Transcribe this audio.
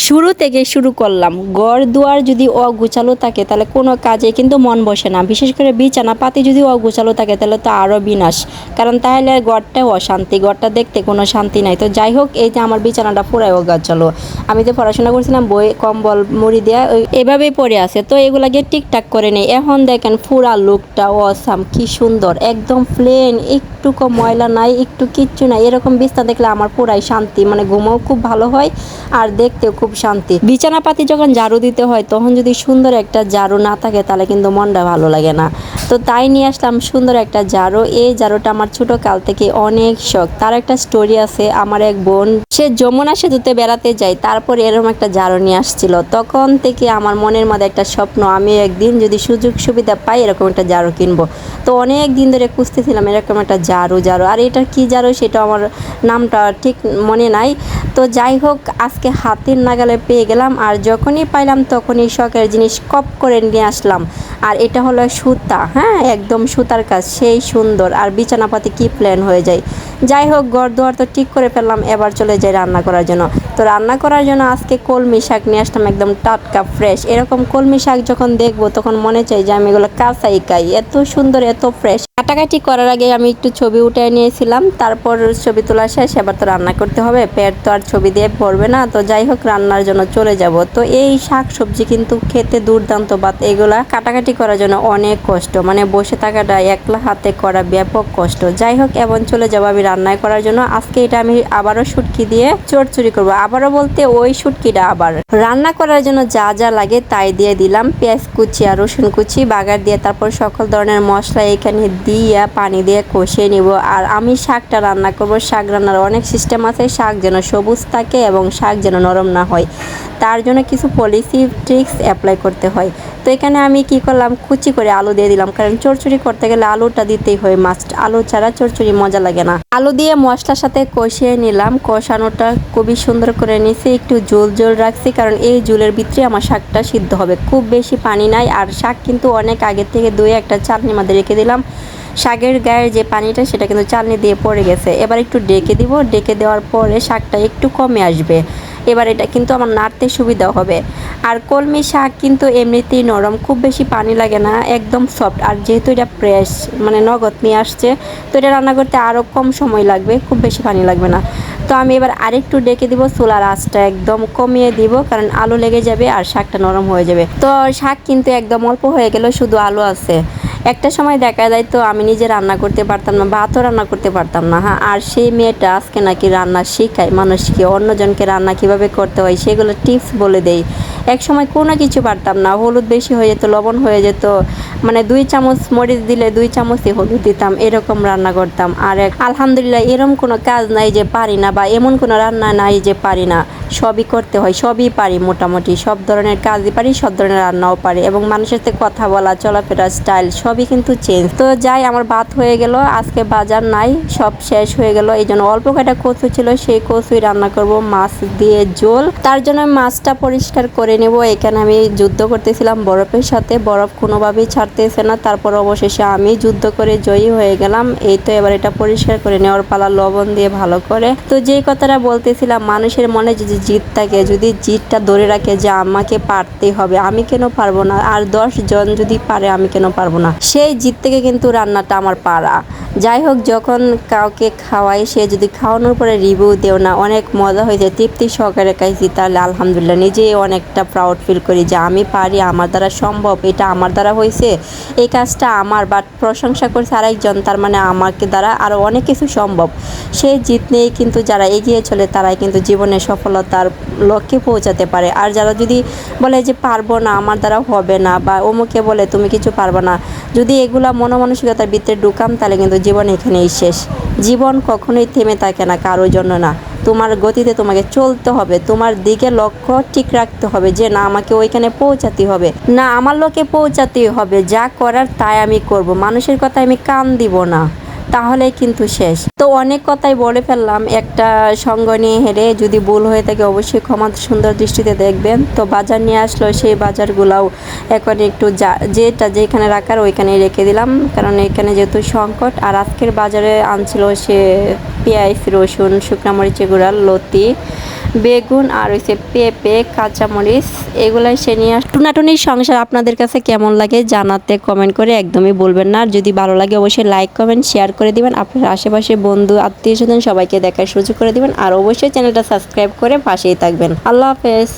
শুরু থেকে শুরু করলাম। ঘর দুয়ার যদি অগুছালো থাকে তাহলে কোনো কাজে কিন্তু মন বসে না। বিশেষ করে বিছানা পাতি যদি অগুছালো থাকে তাহলে তো আরও বিনাশ। কারণ তাহলে ঘরটাও অশান্তি, ঘরটা দেখতে কোনো শান্তি নাই। তো যাই হোক, এই যে আমার বিছানাটা পুরাই অগাছালো। আমি যে পড়াশোনা করছিলাম বই কম্বল মুড়ি দেওয়া এভাবেই পড়ে আছে, তো এগুলাকে ঠিকঠাক করে নেই। এখন দেখেন পুরা লুকটা অসাম, কি সুন্দর, একদম প্লেন, একটুকু ময়লা নাই, একটু কিচ্ছু নাই। এরকম বিছানা দেখলে আমার পুরাই শান্তি, মানে ঘুমও খুব ভালো হয় আর দেখতেও খুব শান্তি। বিছানাপাতি যখন ঝাড়ু দিতে হয় তখন যদি সুন্দর একটা ঝাড়ু না থাকে তাহলে কিন্তু মনটা ভালো লাগে না। তো তাই নিয়ে আসলাম সুন্দর একটা ঝাড়ু। এই ঝাড়ুটা আমার ছোট কাল থেকে অনেক শখ। তার একটা স্টোরি আছে। আমার এক বোন, সে যমুনা সেতুতে বেড়াতে যায়, তারপর এরকম একটা ঝাড়ু নিয়ে আসছিল। তখন থেকে আমার মনের মধ্যে একটা স্বপ্ন, আমি একদিন যদি সুযোগ সুবিধা পাই এরকম একটা ঝাড়ু কিনবো। তো অনেক দিন ধরে খুঁজতেছিলাম এরকম একটা ঝাড়ু। আর এটার কি ঝাড়ু সেটা আমার নামটা ঠিক মনে নাই। তো যাই হোক, আজকে হাতের নাগালে পেয়ে গেলাম, আর যখনই পাইলাম তখনই শখের জিনিস কপ করে নিয়ে আসলাম। আর এটা হলো সুতা, হ্যাঁ, একদম সুতার কাজ, সেই সুন্দর। আর বিছানাপাতি কি প্ল্যান হয়ে যায়। যাই হোক, ঘর দুয়ার তো ঠিক করে ফেললাম, এবার চলে যাই রান্না করার জন্য। তো রান্না করার জন্য আজকে কলমি শাক নিয়ে আসলাম, একদম টাটকা ফ্রেশ। এরকম কলমি শাক যখন দেখবো তখন মনে চাই যে আমি এগুলো কাঁচাই খাই, এত সুন্দর, এত ফ্রেশ। কাটাকাটি করার আগে আমি একটু ছবি উঠে নিয়েছিলাম, তারপর ছবি তোলা শেষ। এবার তো রান্না করতে হবে, পেট তো আর ছবি দিয়ে ভরবে না। তো যাই হোক, রান্নার জন্য চলে যাব। তো এই শাক সবজি কিন্তু খেতে দুর্দান্ত, বাট এগুলা কাটাকাটি করার জন্য অনেক কষ্ট, মানে বসে থাকাটা একলা হাতে করা ব্যাপক কষ্ট। যাই হোক, এমন চলে যাবো আমি রান্নায় করার জন্য। আজকে এটা আমি আবারও শুটকি দিয়ে চচ্চড়ি করবো। আবারও বলতে ওই শুটকিটা আবার রান্না করার জন্য যা যা লাগে তাই দিয়ে দিলাম। পেঁয়াজ কুচি আর রসুন কুচি বাগার দিয়ে তারপর সকল ধরনের মশলা এখানে দিয়ে পানি দিয়ে কষিয়ে নিব। আর আমি শাকটা রান্না করব। শাক রান্নার অনেক সিস্টেম আছে। শাক যেন সবুজ থাকে এবং শাক যেন নরম না হয়, তার জন্য কিছু পলিসি ট্রিক্স অ্যাপ্লাই করতে হয়। তো এখানে আমি কি করলাম, কুচি করে আলু দিয়ে দিলাম, কারণ চচ্চড়ি করতে গেলে আলুটা দিতেই হয় মাস্ট। আলু ছাড়া চচ্চড়ি মজা লাগে না। আলু দিয়ে মশলার সাথে কষিয়ে নিলাম। কষানোটা খুবই সুন্দর করে নিছি, একটু ঝোল ঝোল রাখছি, কারণ এই ঝোলের ভিতরে আমার শাকটা সিদ্ধ হবে। খুব বেশি পানি নাই। আর শাক কিন্তু অনেক আগে থেকে ধুয়ে একটা চালনির মধ্যে রেখে দিলাম। শাকের গায়ের যে পানিটা সেটা কিন্তু চালনি দিয়ে পড়ে গেছে। এবার একটু ডেকে দিব, ডেকে দেওয়ার পরে শাকটা একটু কমে আসবে। এবার এটা কিন্তু আমার নাড়তে সুবিধা হবে। আর কলমি শাক কিন্তু এমনিতেই নরম, খুব বেশি পানি লাগে না, একদম সফট। আর যেহেতু এটা ফ্রেশ, মানে নগদ নিয়ে আসছে, তো এটা রান্না করতে আরও কম সময় লাগবে, খুব বেশি পানি লাগবে না। তো আমি এবার আরেকটু ডেকে দিব, চুলার আঁচটা একদম কমিয়ে দিব, কারণ আলু লেগে যাবে আর শাকটা নরম হয়ে যাবে। তো শাক কিন্তু একদম অল্প হয়ে গেল, শুধু আলু আছে। একটা সময় দেখা যায় তো আমি নিজে রান্না করতে পারতাম না, ভাতও রান্না করতে পারতাম না, হ্যাঁ। আর সেই মেয়েটা আজকে নাকি রান্না শেখায় মানুষকে, অন্যজনকে রান্না কিভাবে করতে হয় সেগুলো টিপস বলে দেয়। এক সময় কোনো কিছু পারতাম না, হলুদ বেশি হয়ে যেত, লবণ হয়ে যেত, মানে 2 চামচ মরিচ দিলে 2 চামচই হলুদ দিতাম, এরকম রান্না করতাম। আর আলহামদুলিল্লাহ, এরকম কোনো কাজ নাই যে পারি না, বা এমন কোনো রান্না নাই যে পারি না। সবই করতে হয়, সবই পারি, মোটামুটি সব ধরনের কাজই পারি, সব ধরনের রান্নাও পারি, এবং মানুষের সাথে কথা বলা, চলাফেরা, স্টাইল সবই কিন্তু চেঞ্জ। তো যাই, আমার ভাত হয়ে গেল, আজকে বাজার নাই, সব শেষ হয়ে গেল। এই জন্য অল্প কয়টা কচু ছিল, সেই কচুই রান্না করব মাছ দিয়ে ঝোল। তার জন্য মাছটা পরিষ্কার করে নেব। এখানে আমি যুদ্ধ করতেছিলাম বরফের সাথে, বরফ কোনোভাবেই ছাড়তেছে না। তারপর অবশেষে আমি যুদ্ধ করে জয়ী হয়ে গেলাম। এই তো এবার এটা পরিষ্কার করে নেওয়ার পালা, লবণ দিয়ে ভালো করে। তো যেই কথাটা বলতেছিলাম, মানুষের মনে যদি জিদ থাকে, যদি জিদটা ধরে রাখে যে আমাকে পারতেই হবে, আমি কেন পারবো না, আর 10 জন যদি পারে আমি কেন পারবো না, সেই জিদ থেকে কিন্তু রান্নাটা আমার পারা। যাই হোক, যখন কাউকে খাওয়াই, সে যদি খাওয়ানোর পরে রিভিউ দেও না, অনেক মজা হয়ে যায়, তৃপ্তি সহকারে খাইছি, তাহলে আলহামদুলিল্লাহ নিজেই অনেকটা প্রাউড ফিল করি যে আমি পারি, আমার দ্বারা সম্ভব, এটা আমার দ্বারা হয়েছে, এই কাজটা আমার। বাট প্রশংসা করছে আরেকজন, তার মানে আমাকে দ্বারা আরও অনেক কিছু সম্ভব। সেই জিত নিয়েই কিন্তু যারা এগিয়ে চলে তারাই কিন্তু জীবনে সফলতার লক্ষ্যে পৌঁছাতে পারে। আর যারা যদি বলে যে পারবো না, আমার দ্বারা হবে না, বা অমুকে বলে তুমি কিছু পারবো না, যদি এগুলা মনোমানসিকতার ভিতরে ঢুকাম, তাহলে কিন্তু জীবন এখানেই শেষ। জীবন কখনোই থেমে থাকে না কারোর জন্য না, তোমার গতিতে তোমাকে চলতে হবে, তোমার দিকে লক্ষ্য ঠিক রাখতে হবে যে না আমাকে ওইখানে পৌঁছাতে হবে, না আমার লক্ষ্যে পৌঁছাতেই হবে, যা করার তাই আমি করব, মানুষের কথা আমি কান দিব না। তাহলে কিন্তু শেষ। তো অনেক কথাই বলে ফেললাম একটা সঙ্গ নিয়ে হেরে, যদি ভুল হয়ে থাকে অবশ্যই ক্ষমা সুন্দর দৃষ্টিতে দেখবেন। তো বাজার নিয়ে আসলো, সেই বাজারগুলাও এখন একটু যেটা যেখানে রাখার ওইখানেই রেখে দিলাম, কারণ এখানে যেহেতু সংকট। আর আজকের বাজারে আনছিল সে পেঁয়াজ, রসুন, শুকনা মরিচের গুঁড়া, লতি, বেগুন আর হচ্ছে পেঁপে, কাঁচামরিচ, এগুলাই সে নিয়ে টুনাটুনির সংসার আপনাদের কাছে কেমন লাগে জানাতে কমেন্ট করে একদমই বলবেন না। আর যদি ভালো লাগে অবশ্যই লাইক কমেন্ট শেয়ার করে দিবেন, আপনার আশেপাশে বন্ধু আত্মীয় স্বজন সবাইকে দেখার সুযোগ করে দিবেন। আর অবশ্যই চ্যানেলটা সাবস্ক্রাইব করে পাশেই থাকবেন। আল্লাহ হাফেজ।